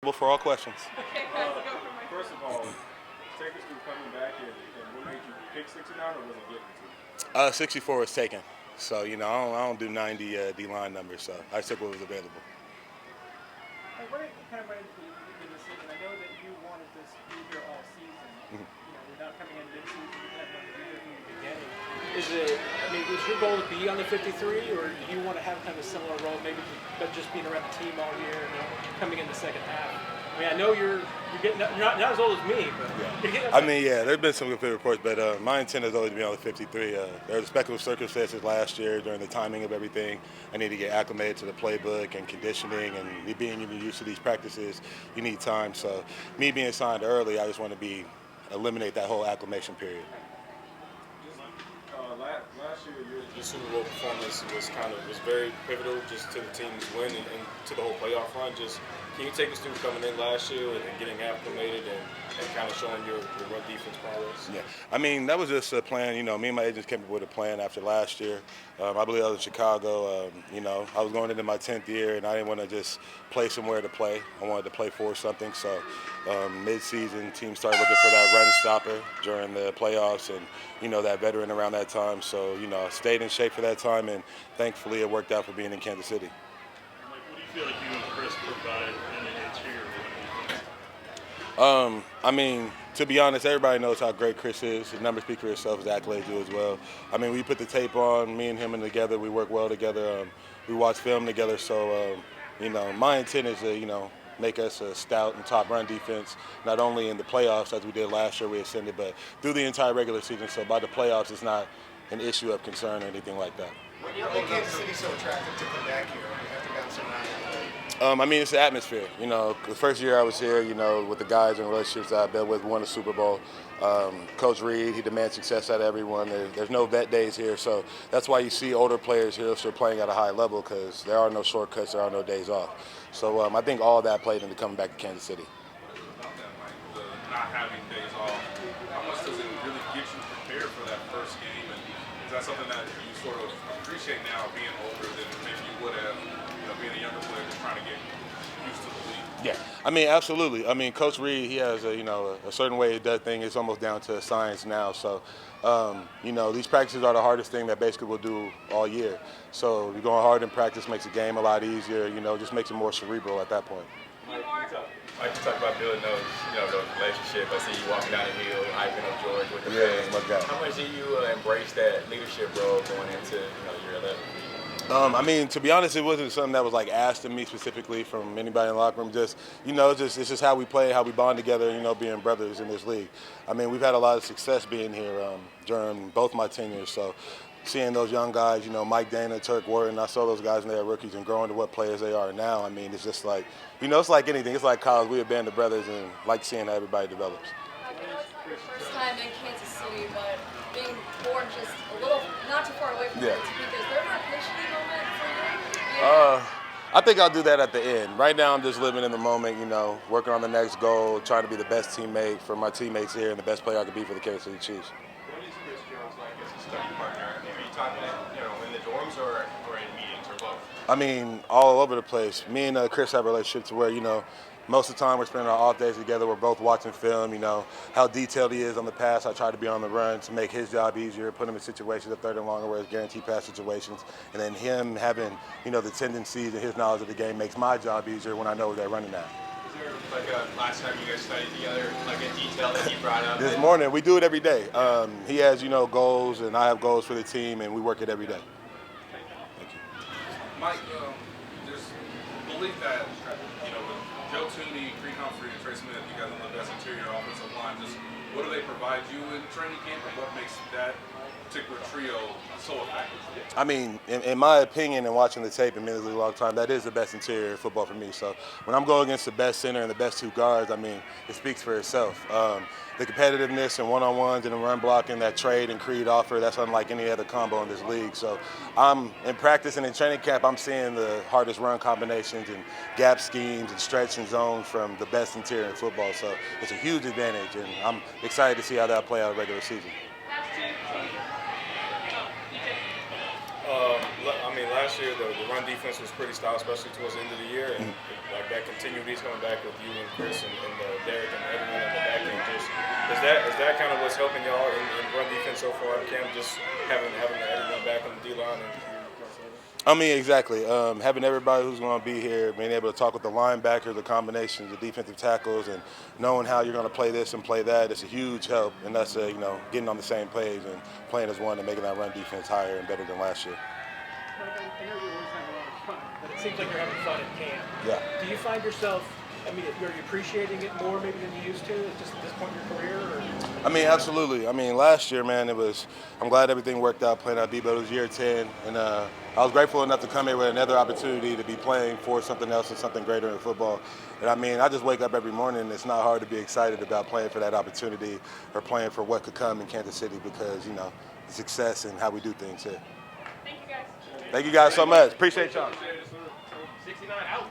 available for all questions. First of all, take us through coming back and what made you pick 69 or was it given to you? 64 was taken. So, I don't do 90 D-line numbers, so I took what was available. Hey, what kind of went into the decision? I know that you wanted this to be here all season. We're not coming in mid-season. You kind of wanted to be here from the beginning. Was your goal to be on the 53, or do you want to have kind of a similar role, maybe, but just being around the team all year and coming in the second half? I know you're not as old as me, but you're getting there's been some good reports, but my intent has always been on the 53. There were speculative circumstances last year during the timing of everything. I need to get acclimated to the playbook and conditioning, and me being even used to these practices, you need time. So me being signed early, I just want to eliminate that whole acclimation period. Last year, your Super Bowl performance was very pivotal just to the team's win and to the whole playoff run. Can you take us through coming in last year and getting acclimated and kind of showing your run defense progress? Yeah, that was just a plan. Me and my agents came up with a plan after last year. I believe I was in Chicago. I was going into my 10th year, and I didn't want to just play somewhere to play. I wanted to play for something. So mid-season, teams started looking for that run stopper during the playoffs and, that veteran around that time. So, I stayed in shape for that time, and thankfully it worked out for being in Kansas City. What do you feel like you and Chris provide in the interior? To be honest, everybody knows how great Chris is. His numbers speak for itself. His accolades do as well. We put the tape on, me and him together. We work well together. We watch film together. So, my intent is to, make us a stout and top run defense, not only in the playoffs as we did last year, we ascended, but through the entire regular season. So by the playoffs, it's not an issue of concern or anything like that. What made Kansas City so attractive to come back here after bouncing around? It's the atmosphere. The first year I was here, with the guys and relationships that I built with, won the Super Bowl. Coach Reed, he demands success out of everyone. There's no vet days here, so that's why you see older players here still playing at a high level, because there are no shortcuts, there are no days off. So I think all that played into coming back to Kansas City. What is it about that, Mike, the not having days off? How much does it really get you prepared for that first game? And is that something that you sort of appreciate now, being older than maybe you would have, being a younger player, just trying to get used to the league? Yeah, absolutely. Coach Reed, he has a certain way he does things. It's almost down to science now. So, these practices are the hardest thing that basically we'll do all year. So you're going hard in practice makes the game a lot easier. Just makes it more cerebral at that point. Mike, you talk about building those relationship. I see you walking down the hill, hyping up George with the fans. My guy. How much do you embrace that leadership role going into year 11? To be honest, it wasn't something that was asked of me specifically from anybody in the locker room. It's just how we play, how we bond together. Being brothers in this league. We've had a lot of success being here during both my tenures. So, seeing those young guys, Mike Dana, Turk Wharton, I saw those guys when they were rookies and growing to what players they are now. It's just it's like anything. It's like college. We're a band of brothers, and like seeing how everybody develops. I know it's not your first time in Kansas City, but being born just a little, not too far away from it, is there an officially moment for you? I think I'll do that at the end. Right now, I'm just living in the moment, working on the next goal, trying to be the best teammate for my teammates here and the best player I could be for the Kansas City Chiefs. What is Chris Jones like as a study partner? Are you talking in the dorms or in meetings or both? All over the place. Me and Chris have a relationship to where, most of the time we're spending our off days together. We're both watching film, how detailed he is on the pass. I try to be on the run to make his job easier, put him in situations of third and longer where it's guaranteed pass situations. And then him having, the tendencies and his knowledge of the game makes my job easier when I know where they're running at. Is there last time you guys studied together, a detail that he brought up? This morning, we do it every day. He has, goals, and I have goals for the team, and we work it every day. Thank you. Mike, there's belief that, with Joe Tooney, Creed Humphrey, and Trey Smith, you guys are the best interior offensive line. Just what do they provide you in training camp, and what makes that particular trio so effective? In my opinion, and watching the tape and being in the league a long time, that is the best interior football for me. So when I'm going against the best center and the best two guards, it speaks for itself. The competitiveness and one-on-ones and the run blocking that Trade and Creed offer, that's unlike any other combo in this league. So I'm in practice and in training camp, I'm seeing the hardest run combinations and gap schemes and stretch and zones from the best interior in football. So it's a huge advantage, and I'm excited to see how that play out in the regular season. Last year, the run defense was pretty stout, especially towards the end of the year, and like that continuity's coming back with you and Chris and Derek and everyone on the back end. Is that kind of what's helping y'all in run defense so far in camp? Just having everyone back on the D line and. I mean, exactly. Having everybody who's going to be here, being able to talk with the linebackers, the combinations, the defensive tackles, and knowing how you're going to play this and play that, it's a huge help. And that's, getting on the same page and playing as one and making that run defense higher and better than last year. I know you always have a lot of fun, but it seems like you're having fun at camp. Yeah. Do you find yourself, are you appreciating it more maybe than you used to just at this point in your career? Or? I mean, absolutely. I mean, last year, man, I'm glad everything worked out playing at B, but it was year 10. And I was grateful enough to come here with another opportunity to be playing for something else and something greater in football. And I mean, I just wake up every morning and it's not hard to be excited about playing for that opportunity or playing for what could come in Kansas City because, the success and how we do things here. Thank you guys. Thank you guys so much. Appreciate y'all. 69 out.